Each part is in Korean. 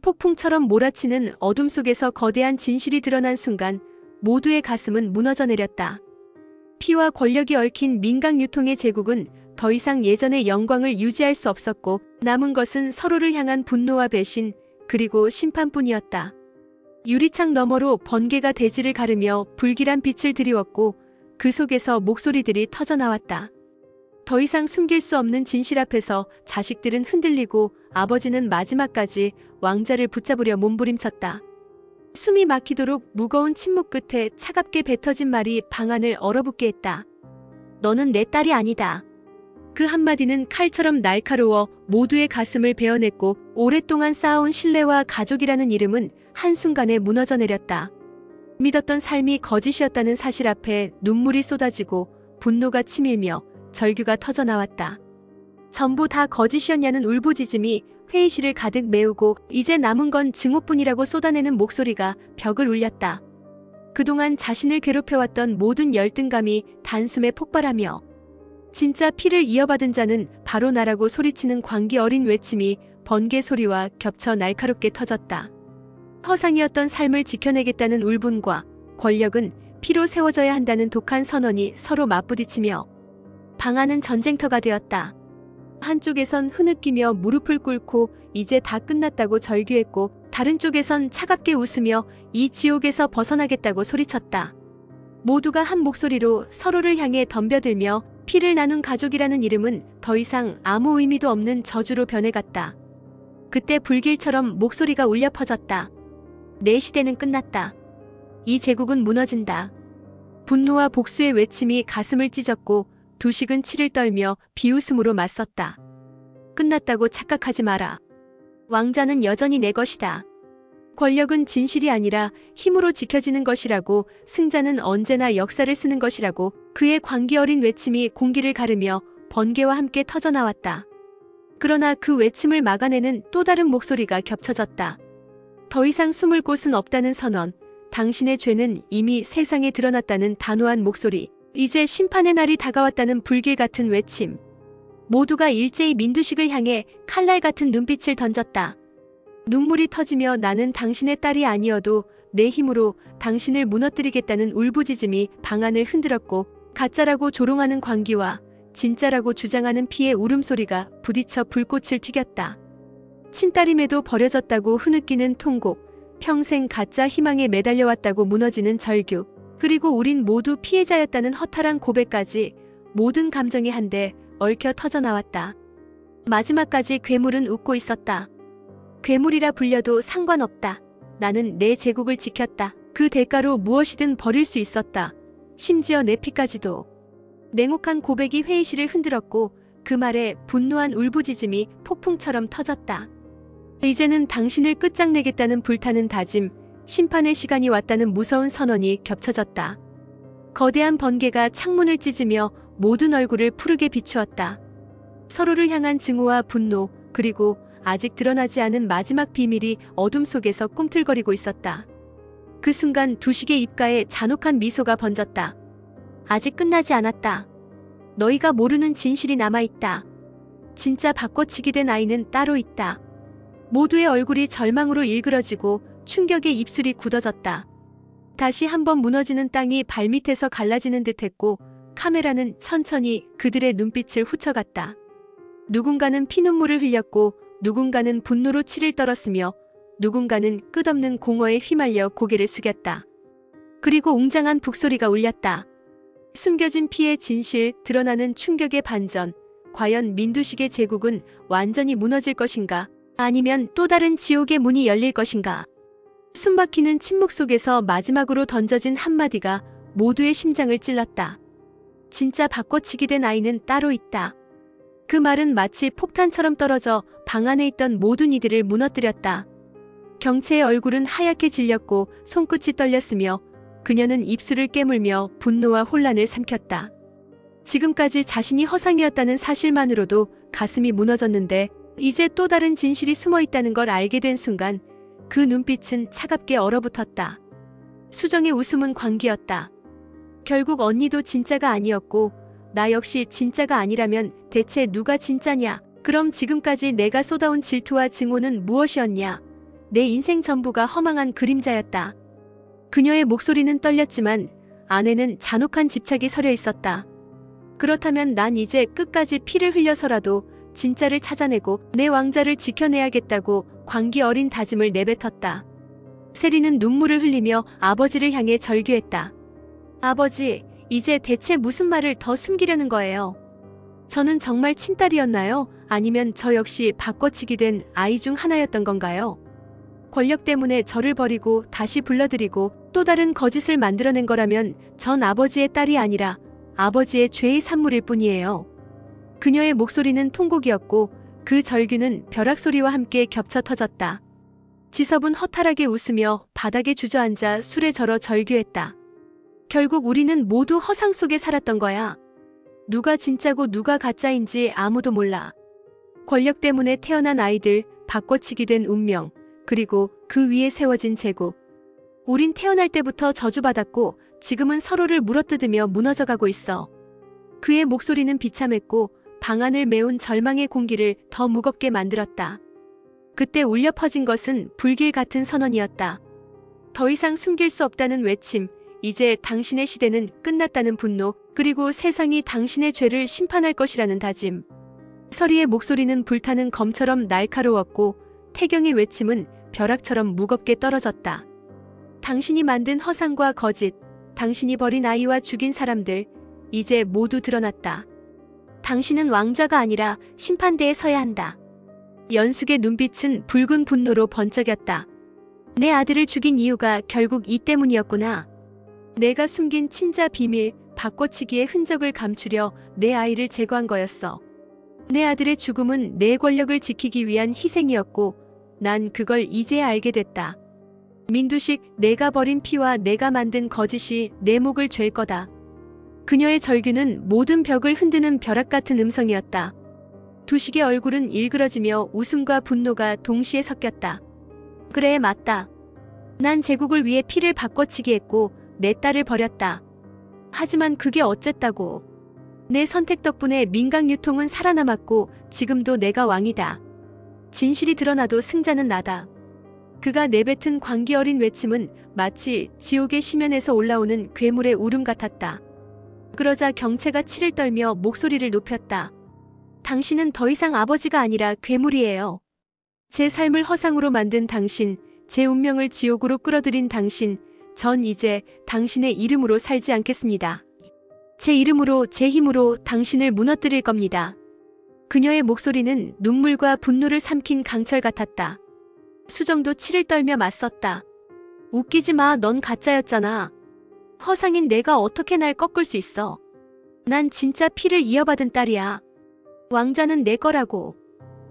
폭풍처럼 몰아치는 어둠 속에서 거대한 진실이 드러난 순간 모두의 가슴은 무너져 내렸다. 피와 권력이 얽힌 민각 유통의 제국은 더 이상 예전의 영광을 유지할 수 없었고 남은 것은 서로를 향한 분노와 배신 그리고 심판뿐이었다. 유리창 너머로 번개가 대지를 가르며 불길한 빛을 드리웠고 그 속에서 목소리들이 터져나왔다. 더 이상 숨길 수 없는 진실 앞에서 자식들은 흔들리고 아버지는 마지막까지 왕자를 붙잡으려 몸부림쳤다. 숨이 막히도록 무거운 침묵 끝에 차갑게 뱉어진 말이 방안을 얼어붙게 했다. 너는 내 딸이 아니다. 그 한마디는 칼처럼 날카로워 모두의 가슴을 베어냈고 오랫동안 쌓아온 신뢰와 가족이라는 이름은 한순간에 무너져 내렸다. 믿었던 삶이 거짓이었다는 사실 앞에 눈물이 쏟아지고 분노가 치밀며 절규가 터져나왔다. 전부 다 거짓이었냐는 울부짖음이 회의실을 가득 메우고 이제 남은 건 증오뿐이라고 쏟아내는 목소리가 벽을 울렸다. 그동안 자신을 괴롭혀왔던 모든 열등감이 단숨에 폭발하며 진짜 피를 이어받은 자는 바로 나라고 소리치는 광기 어린 외침이 번개 소리와 겹쳐 날카롭게 터졌다. 허상이었던 삶을 지켜내겠다는 울분과 권력은 피로 세워져야 한다는 독한 선언이 서로 맞부딪히며 방안은 전쟁터가 되었다. 한쪽에선 흐느끼며 무릎을 꿇고 이제 다 끝났다고 절규했고 다른 쪽에선 차갑게 웃으며 이 지옥에서 벗어나겠다고 소리쳤다. 모두가 한 목소리로 서로를 향해 덤벼들며 피를 나눈 가족이라는 이름은 더 이상 아무 의미도 없는 저주로 변해갔다. 그때 불길처럼 목소리가 울려 퍼졌다. 내 시대는 끝났다. 이 제국은 무너진다. 분노와 복수의 외침이 가슴을 찢었고 두식은 치를 떨며 비웃음으로 맞섰다. 끝났다고 착각하지 마라. 왕자는 여전히 내 것이다. 권력은 진실이 아니라 힘으로 지켜지는 것이라고, 승자는 언제나 역사를 쓰는 것이라고. 그의 광기 어린 외침이 공기를 가르며 번개와 함께 터져나왔다. 그러나 그 외침을 막아내는 또 다른 목소리가 겹쳐졌다. 더 이상 숨을 곳은 없다는 선언, 당신의 죄는 이미 세상에 드러났다는 단호한 목소리, 이제 심판의 날이 다가왔다는 불길 같은 외침. 모두가 일제히 민두식을 향해 칼날 같은 눈빛을 던졌다. 눈물이 터지며 나는 당신의 딸이 아니어도 내 힘으로 당신을 무너뜨리겠다는 울부짖음이 방안을 흔들었고 가짜라고 조롱하는 광기와 진짜라고 주장하는 피의 울음소리가 부딪혀 불꽃을 튀겼다. 친딸임에도 버려졌다고 흐느끼는 통곡, 평생 가짜 희망에 매달려왔다고 무너지는 절규, 그리고 우린 모두 피해자였다는 허탈한 고백까지 모든 감정이 한데 얽혀 터져나왔다. 마지막까지 괴물은 웃고 있었다. 괴물이라 불려도 상관없다. 나는 내 제국을 지켰다. 그 대가로 무엇이든 버릴 수 있었다. 심지어 내 피까지도. 냉혹한 고백이 회의실을 흔들었고 그 말에 분노한 울부짖음이 폭풍처럼 터졌다. 이제는 당신을 끝장내겠다는 불타는 다짐, 심판의 시간이 왔다는 무서운 선언이 겹쳐졌다. 거대한 번개가 창문을 찢으며 모든 얼굴을 푸르게 비추었다. 서로를 향한 증오와 분노, 그리고 아직 드러나지 않은 마지막 비밀이 어둠 속에서 꿈틀거리고 있었다. 그 순간 두식의 입가에 잔혹한 미소가 번졌다. 아직 끝나지 않았다. 너희가 모르는 진실이 남아있다. 진짜 바꿔치기 된 아이는 따로 있다. 모두의 얼굴이 절망으로 일그러지고 충격에 입술이 굳어졌다. 다시 한번 무너지는 땅이 발밑에서 갈라지는 듯했고 카메라는 천천히 그들의 눈빛을 훔쳐갔다. 누군가는 피눈물을 흘렸고 누군가는 분노로 치를 떨었으며 누군가는 끝없는 공허에 휘말려 고개를 숙였다. 그리고 웅장한 북소리가 울렸다. 숨겨진 피의 진실, 드러나는 충격의 반전. 과연 민두식의 제국은 완전히 무너질 것인가? 아니면 또 다른 지옥의 문이 열릴 것인가? 숨막히는 침묵 속에서 마지막으로 던져진 한마디가 모두의 심장을 찔렀다. 진짜 바꿔치기 된 아이는 따로 있다. 그 말은 마치 폭탄처럼 떨어져 방 안에 있던 모든 이들을 무너뜨렸다. 경채의 얼굴은 하얗게 질렸고 손끝이 떨렸으며 그녀는 입술을 깨물며 분노와 혼란을 삼켰다. 지금까지 자신이 허상이었다는 사실만으로도 가슴이 무너졌는데 이제 또 다른 진실이 숨어 있다는 걸 알게 된 순간 그 눈빛은 차갑게 얼어붙었다. 수정의 웃음은 광기였다. 결국 언니도 진짜가 아니었고 나 역시 진짜가 아니라면 대체 누가 진짜냐? 그럼 지금까지 내가 쏟아온 질투와 증오는 무엇이었냐? 내 인생 전부가 허망한 그림자였다. 그녀의 목소리는 떨렸지만 안에는 잔혹한 집착이 서려 있었다. 그렇다면 난 이제 끝까지 피를 흘려서라도 진짜를 찾아내고 내 왕자를 지켜내야겠다고 광기 어린 다짐을 내뱉었다. 세리는 눈물을 흘리며 아버지를 향해 절규했다. 아버지, 이제 대체 무슨 말을 더 숨기려는 거예요? 저는 정말 친딸이었나요? 아니면 저 역시 바꿔치기 된 아이 중 하나였던 건가요? 권력 때문에 저를 버리고 다시 불러들이고 또 다른 거짓을 만들어낸 거라면 전 아버지의 딸이 아니라 아버지의 죄의 산물일 뿐이에요. 그녀의 목소리는 통곡이었고 그 절규는 벼락소리와 함께 겹쳐 터졌다. 지섭은 허탈하게 웃으며 바닥에 주저앉아 술에 절어 절규했다. 결국 우리는 모두 허상 속에 살았던 거야. 누가 진짜고 누가 가짜인지 아무도 몰라. 권력 때문에 태어난 아이들, 바꿔치기 된 운명, 그리고 그 위에 세워진 제국. 우린 태어날 때부터 저주받았고 지금은 서로를 물어뜯으며 무너져가고 있어. 그의 목소리는 비참했고 방안을 메운 절망의 공기를 더 무겁게 만들었다. 그때 울려 퍼진 것은 불길 같은 선언이었다. 더 이상 숨길 수 없다는 외침, 이제 당신의 시대는 끝났다는 분노, 그리고 세상이 당신의 죄를 심판할 것이라는 다짐. 서리의 목소리는 불타는 검처럼 날카로웠고 태경의 외침은 벼락처럼 무겁게 떨어졌다. 당신이 만든 허상과 거짓, 당신이 버린 아이와 죽인 사람들, 이제 모두 드러났다. 당신은 왕자가 아니라 심판대에 서야 한다. 연숙의 눈빛은 붉은 분노로 번쩍였다. 내 아들을 죽인 이유가 결국 이 때문이었구나. 내가 숨긴 친자 비밀, 바꿔치기의 흔적을 감추려 내 아이를 제거한 거였어. 내 아들의 죽음은 내 권력을 지키기 위한 희생이었고 난 그걸 이제야 알게 됐다. 민두식, 내가 버린 피와 내가 만든 거짓이 내 목을 죄일 거다. 그녀의 절규는 모든 벽을 흔드는 벼락 같은 음성이었다. 두식의 얼굴은 일그러지며 웃음과 분노가 동시에 섞였다. 그래, 맞다. 난 제국을 위해 피를 바꿔치기 했고 내 딸을 버렸다. 하지만 그게 어쨌다고. 내 선택 덕분에 민각 유통은 살아남았고 지금도 내가 왕이다. 진실이 드러나도 승자는 나다. 그가 내뱉은 광기 어린 외침은 마치 지옥의 심연에서 올라오는 괴물의 울음 같았다. 그러자 경채가 치를 떨며 목소리를 높였다. 당신은 더 이상 아버지가 아니라 괴물이에요. 제 삶을 허상으로 만든 당신, 제 운명을 지옥으로 끌어들인 당신, 전 이제 당신의 이름으로 살지 않겠습니다. 제 이름으로, 제 힘으로 당신을 무너뜨릴 겁니다. 그녀의 목소리는 눈물과 분노를 삼킨 강철 같았다. 수정도 치를 떨며 맞섰다. 웃기지 마, 넌 가짜였잖아. 허상인 내가 어떻게 날 꺾을 수 있어. 난 진짜 피를 이어받은 딸이야. 왕자는 내 거라고.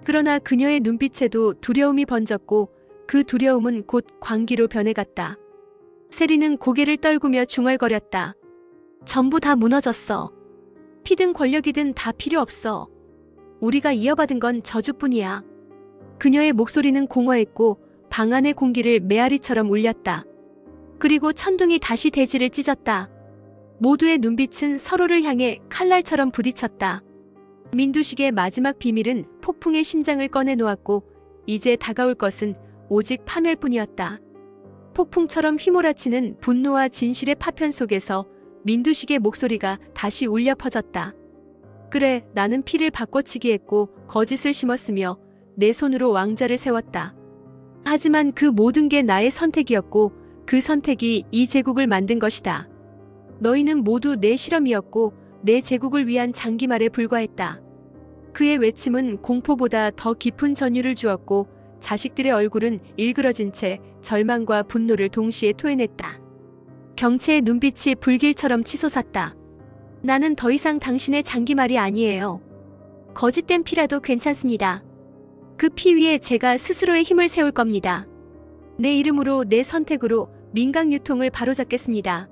그러나 그녀의 눈빛에도 두려움이 번졌고 그 두려움은 곧 광기로 변해갔다. 세리는 고개를 떨구며 중얼거렸다. 전부 다 무너졌어. 피든 권력이든 다 필요 없어. 우리가 이어받은 건 저주뿐이야. 그녀의 목소리는 공허했고 방 안의 공기를 메아리처럼 울렸다. 그리고 천둥이 다시 대지를 찢었다. 모두의 눈빛은 서로를 향해 칼날처럼 부딪혔다. 민두식의 마지막 비밀은 폭풍의 심장을 꺼내놓았고 이제 다가올 것은 오직 파멸뿐이었다. 폭풍처럼 휘몰아치는 분노와 진실의 파편 속에서 민두식의 목소리가 다시 울려 퍼졌다. 그래, 나는 피를 바꿔치기 했고 거짓을 심었으며 내 손으로 왕자를 세웠다. 하지만 그 모든 게 나의 선택이었고 그 선택이 이 제국을 만든 것이다. 너희는 모두 내 실험이었고 내 제국을 위한 장기말에 불과했다. 그의 외침은 공포보다 더 깊은 전율을 주었고 자식들의 얼굴은 일그러진 채 절망과 분노를 동시에 토해냈다. 경채의 눈빛이 불길처럼 치솟았다. 나는 더 이상 당신의 장기말이 아니에요. 거짓된 피라도 괜찮습니다. 그 피 위에 제가 스스로의 힘을 세울 겁니다. 내 이름으로, 내 선택으로 민각 유통을 바로잡겠습니다.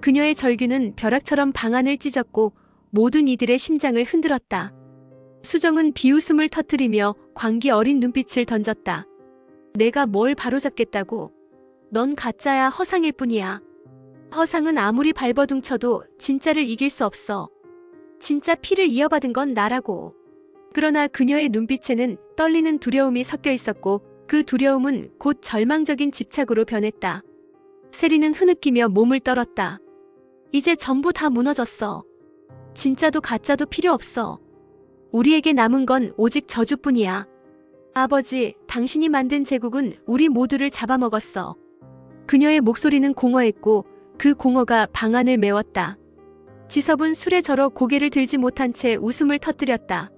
그녀의 절규는 벼락처럼 방안을 찢었고 모든 이들의 심장을 흔들었다. 수정은 비웃음을 터뜨리며 광기 어린 눈빛을 던졌다. 내가 뭘 바로잡겠다고? 넌 가짜야, 허상일 뿐이야. 허상은 아무리 발버둥쳐도 진짜를 이길 수 없어. 진짜 피를 이어받은 건 나라고. 그러나 그녀의 눈빛에는 떨리는 두려움이 섞여 있었고 그 두려움은 곧 절망적인 집착으로 변했다. 세리는 흐느끼며 몸을 떨었다. 이제 전부 다 무너졌어. 진짜도 가짜도 필요 없어. 우리에게 남은 건 오직 저주뿐이야. 아버지, 당신이 만든 제국은 우리 모두를 잡아먹었어. 그녀의 목소리는 공허했고 그 공허가 방 안을 메웠다. 지섭은 술에 절어 고개를 들지 못한 채 웃음을 터뜨렸다.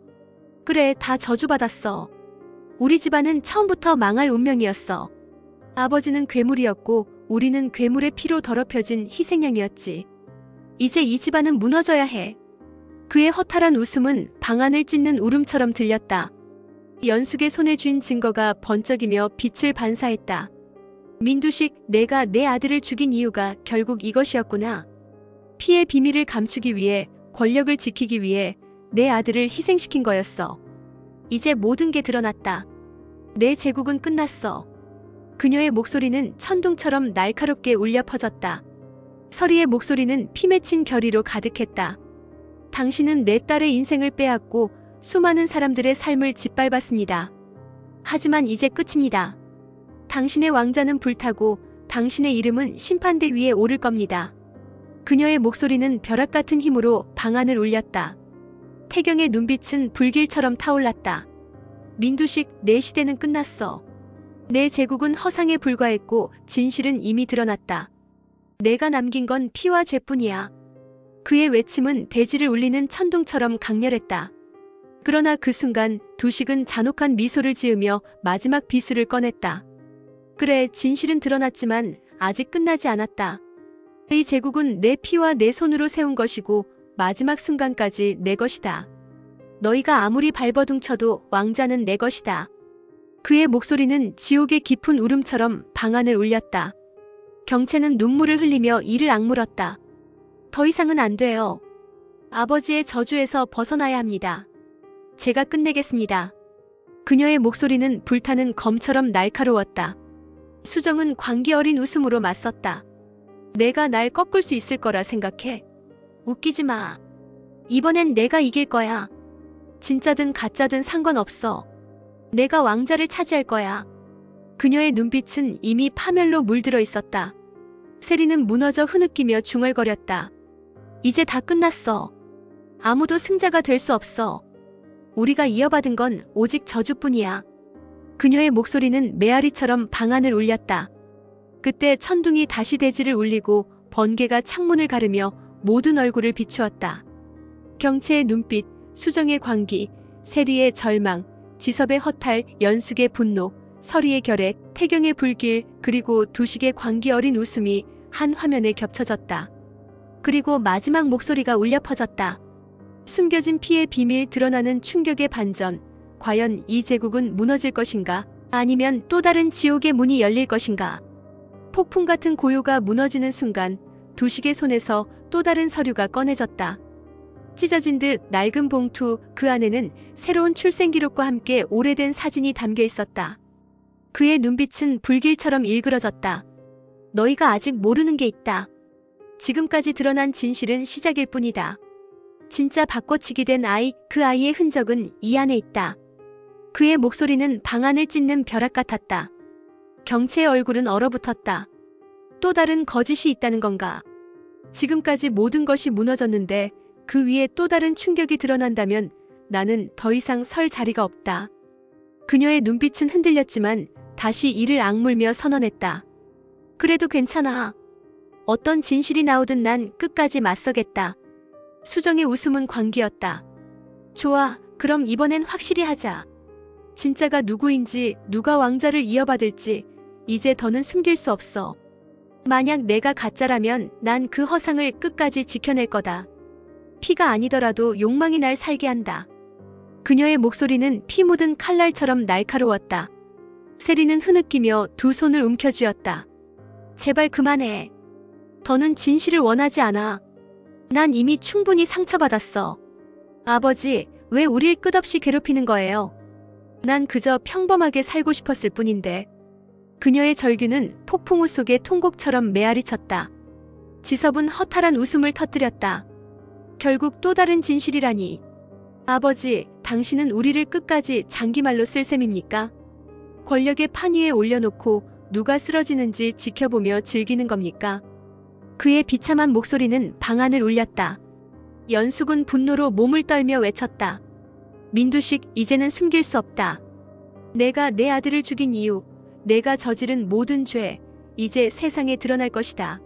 그래, 다 저주받았어. 우리 집안은 처음부터 망할 운명이었어. 아버지는 괴물이었고 우리는 괴물의 피로 더럽혀진 희생양이었지. 이제 이 집안은 무너져야 해. 그의 허탈한 웃음은 방 안을 찢는 울음처럼 들렸다. 연숙의 손에 쥔 증거가 번쩍이며 빛을 반사했다. 민두식, 내가 내 아들을 죽인 이유가 결국 이것이었구나. 피의 비밀을 감추기 위해, 권력을 지키기 위해 내 아들을 희생시킨 거였어. 이제 모든 게 드러났다. 내 제국은 끝났어. 그녀의 목소리는 천둥처럼 날카롭게 울려 퍼졌다. 서리의 목소리는 피 맺힌 결의로 가득했다. 당신은 내 딸의 인생을 빼앗고 수많은 사람들의 삶을 짓밟았습니다. 하지만 이제 끝입니다. 당신의 왕자는 불타고 당신의 이름은 심판대 위에 오를 겁니다. 그녀의 목소리는 벼락 같은 힘으로 방 안을 울렸다. 태경의 눈빛은 불길처럼 타올랐다. 민두식, 내 시대는 끝났어. 내 제국은 허상에 불과했고 진실은 이미 드러났다. 내가 남긴 건 피와 죄뿐이야. 그의 외침은 대지를 울리는 천둥처럼 강렬했다. 그러나 그 순간 두식은 잔혹한 미소를 지으며 마지막 비수를 꺼냈다. 그래, 진실은 드러났지만 아직 끝나지 않았다. 이 제국은 내 피와 내 손으로 세운 것이고 마지막 순간까지 내 것이다. 너희가 아무리 발버둥쳐도 왕자는 내 것이다. 그의 목소리는 지옥의 깊은 울음처럼 방 안을 울렸다. 경채는 눈물을 흘리며 이를 악물었다. 더 이상은 안 돼요. 아버지의 저주에서 벗어나야 합니다. 제가 끝내겠습니다. 그녀의 목소리는 불타는 검처럼 날카로웠다. 수정은 광기 어린 웃음으로 맞섰다. 내가 날 꺾을 수 있을 거라 생각해? 웃기지 마. 이번엔 내가 이길 거야. 진짜든 가짜든 상관없어. 내가 왕자를 차지할 거야. 그녀의 눈빛은 이미 파멸로 물들어 있었다. 세리는 무너져 흐느끼며 중얼거렸다. 이제 다 끝났어. 아무도 승자가 될 수 없어. 우리가 이어받은 건 오직 저주뿐이야. 그녀의 목소리는 메아리처럼 방 안을 울렸다. 그때 천둥이 다시 대지를 울리고 번개가 창문을 가르며 모든 얼굴을 비추었다. 경채의 눈빛, 수정의 광기, 세리의 절망, 지섭의 허탈, 연숙의 분노, 서리의 결핵, 태경의 불길, 그리고 두식의 광기 어린 웃음이 한 화면에 겹쳐졌다. 그리고 마지막 목소리가 울려 퍼졌다. 숨겨진 피의 비밀, 드러나는 충격의 반전. 과연 이 제국은 무너질 것인가? 아니면 또 다른 지옥의 문이 열릴 것인가? 폭풍 같은 고요가 무너지는 순간 두식의 손에서 또 다른 서류가 꺼내졌다. 찢어진 듯 낡은 봉투, 그 안에는 새로운 출생 기록과 함께 오래된 사진이 담겨 있었다. 그의 눈빛은 불길처럼 일그러졌다. 너희가 아직 모르는 게 있다. 지금까지 드러난 진실은 시작일 뿐이다. 진짜 바꿔치기 된 아이, 그 아이의 흔적은 이 안에 있다. 그의 목소리는 방 안을 찢는 벼락 같았다. 경채의 얼굴은 얼어붙었다. 또 다른 거짓이 있다는 건가? 지금까지 모든 것이 무너졌는데 그 위에 또 다른 충격이 드러난다면 나는 더 이상 설 자리가 없다. 그녀의 눈빛은 흔들렸지만 다시 이를 악물며 선언했다. 그래도 괜찮아. 어떤 진실이 나오든 난 끝까지 맞서겠다. 수정의 웃음은 광기였다. 좋아, 그럼 이번엔 확실히 하자. 진짜가 누구인지, 누가 왕자를 이어받을지 이제 더는 숨길 수 없어. 만약 내가 가짜라면 난 그 허상을 끝까지 지켜낼 거다. 피가 아니더라도 욕망이 날 살게 한다. 그녀의 목소리는 피 묻은 칼날처럼 날카로웠다. 세리는 흐느끼며 두 손을 움켜쥐었다. 제발 그만해. 더는 진실을 원하지 않아. 난 이미 충분히 상처받았어. 아버지, 왜 우릴 끝없이 괴롭히는 거예요? 난 그저 평범하게 살고 싶었을 뿐인데. 그녀의 절규는 폭풍우 속의 통곡처럼 메아리쳤다. 지섭은 허탈한 웃음을 터뜨렸다. 결국 또 다른 진실이라니. 아버지, 당신은 우리를 끝까지 장기말로 쓸 셈입니까? 권력의 판 위에 올려놓고 누가 쓰러지는지 지켜보며 즐기는 겁니까? 그의 비참한 목소리는 방안을 울렸다. 연숙은 분노로 몸을 떨며 외쳤다. 민두식, 이제는 숨길 수 없다. 내가 내 아들을 죽인 이유, 내가 저지른 모든 죄, 이제 세상에 드러날 것이다.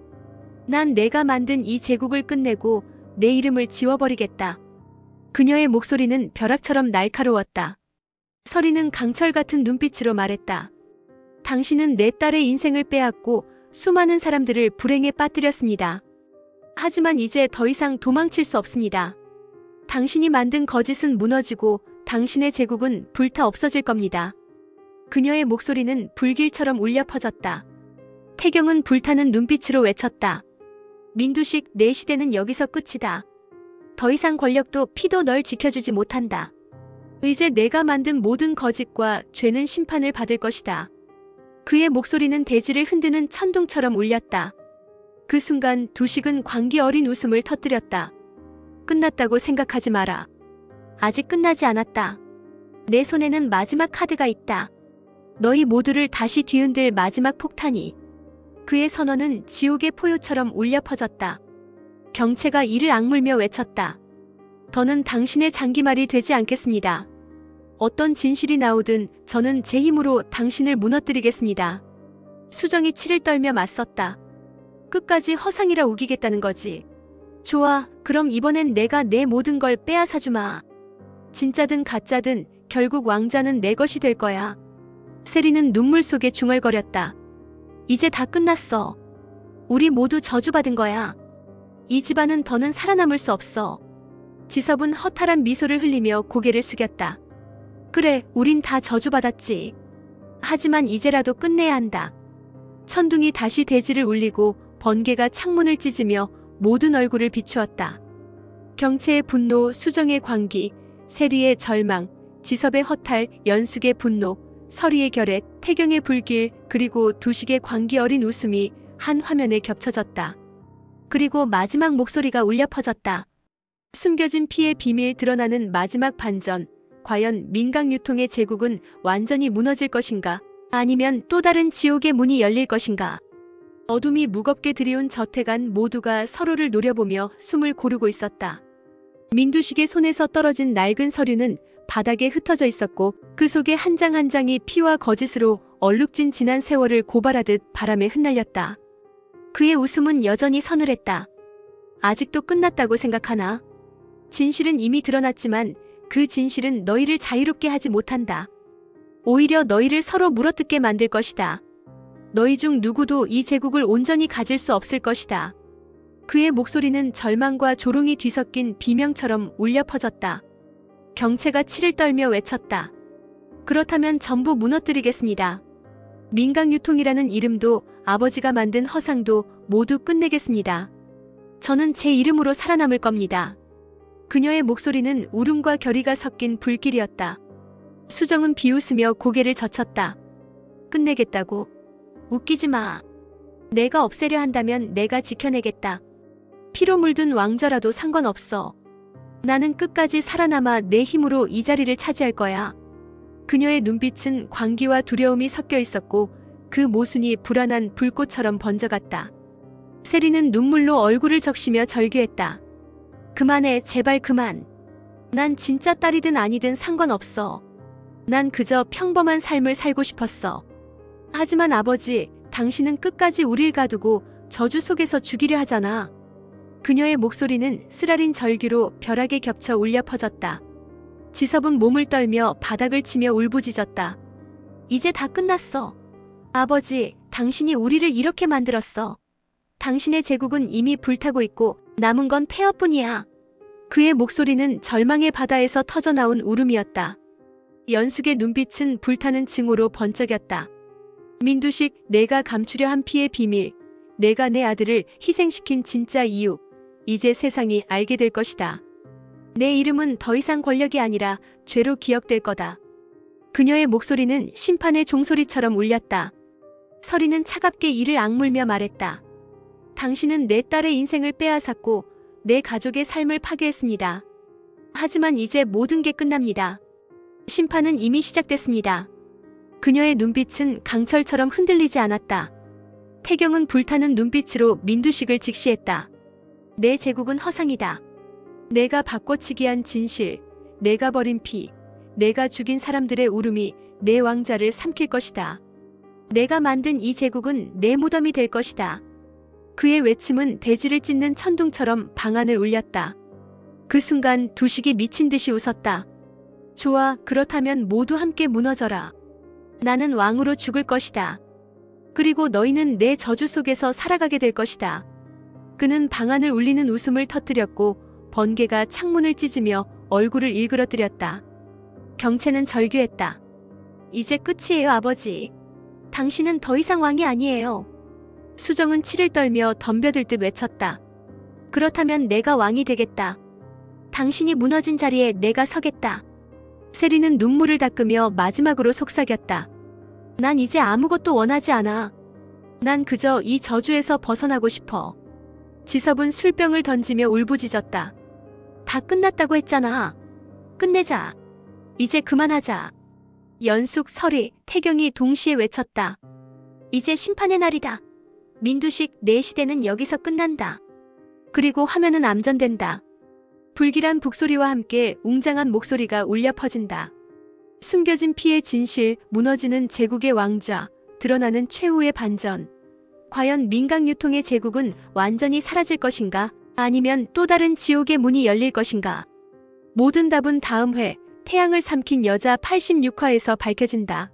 난 내가 만든 이 제국을 끝내고 내 이름을 지워버리겠다. 그녀의 목소리는 벼락처럼 날카로웠다. 서리는 강철 같은 눈빛으로 말했다. 당신은 내 딸의 인생을 빼앗고 수많은 사람들을 불행에 빠뜨렸습니다. 하지만 이제 더 이상 도망칠 수 없습니다. 당신이 만든 거짓은 무너지고 당신의 제국은 불타 없어질 겁니다. 그녀의 목소리는 불길처럼 울려 퍼졌다. 태경은 불타는 눈빛으로 외쳤다. 민두식, 내 시대는 여기서 끝이다. 더 이상 권력도 피도 널 지켜주지 못한다. 이제 내가 만든 모든 거짓과 죄는 심판을 받을 것이다. 그의 목소리는 대지를 흔드는 천둥처럼 울렸다. 그 순간 두식은 광기 어린 웃음을 터뜨렸다. 끝났다고 생각하지 마라. 아직 끝나지 않았다. 내 손에는 마지막 카드가 있다. 너희 모두를 다시 뒤흔들 마지막 폭탄이. 그의 선언은 지옥의 포효처럼 울려 퍼졌다. 경채가 이를 악물며 외쳤다. 더는 당신의 장기말이 되지 않겠습니다. 어떤 진실이 나오든 저는 제 힘으로 당신을 무너뜨리겠습니다. 수정이 치를 떨며 맞섰다. 끝까지 허상이라 우기겠다는 거지. 좋아, 그럼 이번엔 내가 내 모든 걸 빼앗아주마. 진짜든 가짜든 결국 왕자는 내 것이 될 거야. 세리는 눈물 속에 중얼거렸다. 이제 다 끝났어. 우리 모두 저주받은 거야. 이 집안은 더는 살아남을 수 없어. 지섭은 허탈한 미소를 흘리며 고개를 숙였다. 그래, 우린 다 저주받았지. 하지만 이제라도 끝내야 한다. 천둥이 다시 대지를 울리고 번개가 창문을 찢으며 모든 얼굴을 비추었다. 경채의 분노, 수정의 광기, 세리의 절망, 지섭의 허탈, 연숙의 분노, 서리의 결핵, 태경의 불길, 그리고 두식의 광기 어린 웃음이 한 화면에 겹쳐졌다. 그리고 마지막 목소리가 울려 퍼졌다. 숨겨진 피의 비밀, 드러나는 마지막 반전. 과연 민강유통의 제국은 완전히 무너질 것인가? 아니면 또 다른 지옥의 문이 열릴 것인가? 어둠이 무겁게 들이운 저택 안 모두가 서로를 노려보며 숨을 고르고 있었다. 민두식의 손에서 떨어진 낡은 서류는 바닥에 흩어져 있었고 그 속에 한 장 한 장이 피와 거짓으로 얼룩진 지난 세월을 고발하듯 바람에 흩날렸다. 그의 웃음은 여전히 서늘했다. 아직도 끝났다고 생각하나? 진실은 이미 드러났지만 그 진실은 너희를 자유롭게 하지 못한다. 오히려 너희를 서로 물어뜯게 만들 것이다. 너희 중 누구도 이 제국을 온전히 가질 수 없을 것이다. 그의 목소리는 절망과 조롱이 뒤섞인 비명처럼 울려 퍼졌다. 경채가 치를 떨며 외쳤다. 그렇다면 전부 무너뜨리겠습니다. 민강유통이라는 이름도 아버지가 만든 허상도 모두 끝내겠습니다. 저는 제 이름으로 살아남을 겁니다. 그녀의 목소리는 울음과 결의가 섞인 불길이었다. 수정은 비웃으며 고개를 젖혔다. 끝내겠다고? 웃기지 마. 내가 없애려 한다면 내가 지켜내겠다. 피로 물든 왕좌라도 상관없어. 나는 끝까지 살아남아 내 힘으로 이 자리를 차지할 거야. 그녀의 눈빛은 광기와 두려움이 섞여 있었고 그 모순이 불안한 불꽃처럼 번져갔다. 세리는 눈물로 얼굴을 적시며 절규했다. 그만해, 제발 그만. 난 진짜 딸이든 아니든 상관없어. 난 그저 평범한 삶을 살고 싶었어. 하지만 아버지, 당신은 끝까지 우릴 가두고 저주 속에서 죽이려 하잖아. 그녀의 목소리는 쓰라린 절규로 벼락에 겹쳐 울려 퍼졌다. 지섭은 몸을 떨며 바닥을 치며 울부짖었다. 이제 다 끝났어. 아버지, 당신이 우리를 이렇게 만들었어. 당신의 제국은 이미 불타고 있고 남은 건 폐허뿐이야. 그의 목소리는 절망의 바다에서 터져나온 울음이었다. 연숙의 눈빛은 불타는 징후로 번쩍였다. 민두식, 내가 감추려 한 피의 비밀, 내가 내 아들을 희생시킨 진짜 이유, 이제 세상이 알게 될 것이다. 내 이름은 더 이상 권력이 아니라 죄로 기억될 거다. 그녀의 목소리는 심판의 종소리처럼 울렸다. 서리는 차갑게 이를 악물며 말했다. 당신은 내 딸의 인생을 빼앗았고 내 가족의 삶을 파괴했습니다. 하지만 이제 모든 게 끝납니다. 심판은 이미 시작됐습니다. 그녀의 눈빛은 강철처럼 흔들리지 않았다. 태경은 불타는 눈빛으로 민두식을 직시했다. 내 제국은 허상이다. 내가 바꿔치기 한 진실, 내가 버린 피, 내가 죽인 사람들의 울음이 내 왕자를 삼킬 것이다. 내가 만든 이 제국은 내 무덤이 될 것이다. 그의 외침은 대지를 찢는 천둥처럼 방안을 울렸다. 그 순간 두식이 미친 듯이 웃었다. 좋아, 그렇다면 모두 함께 무너져라. 나는 왕으로 죽을 것이다. 그리고 너희는 내 저주 속에서 살아가게 될 것이다. 그는 방안을 울리는 웃음을 터뜨렸고 번개가 창문을 찢으며 얼굴을 일그러뜨렸다. 경채는 절규했다. 이제 끝이에요, 아버지. 당신은 더 이상 왕이 아니에요. 수정은 치를 떨며 덤벼들 듯 외쳤다. 그렇다면 내가 왕이 되겠다. 당신이 무너진 자리에 내가 서겠다. 세리는 눈물을 닦으며 마지막으로 속삭였다. 난 이제 아무것도 원하지 않아. 난 그저 이 저주에서 벗어나고 싶어. 지섭은 술병을 던지며 울부짖었다. 다 끝났다고 했잖아. 끝내자. 이제 그만하자. 연숙, 설이, 태경이 동시에 외쳤다. 이제 심판의 날이다. 민두식, 내 시대는 여기서 끝난다. 그리고 화면은 암전된다. 불길한 북소리와 함께 웅장한 목소리가 울려 퍼진다. 숨겨진 피의 진실, 무너지는 제국의 왕좌, 드러나는 최후의 반전. 과연 민강유통의 제국은 완전히 사라질 것인가? 아니면 또 다른 지옥의 문이 열릴 것인가? 모든 답은 다음 회 태양을 삼킨 여자 86화에서 밝혀진다.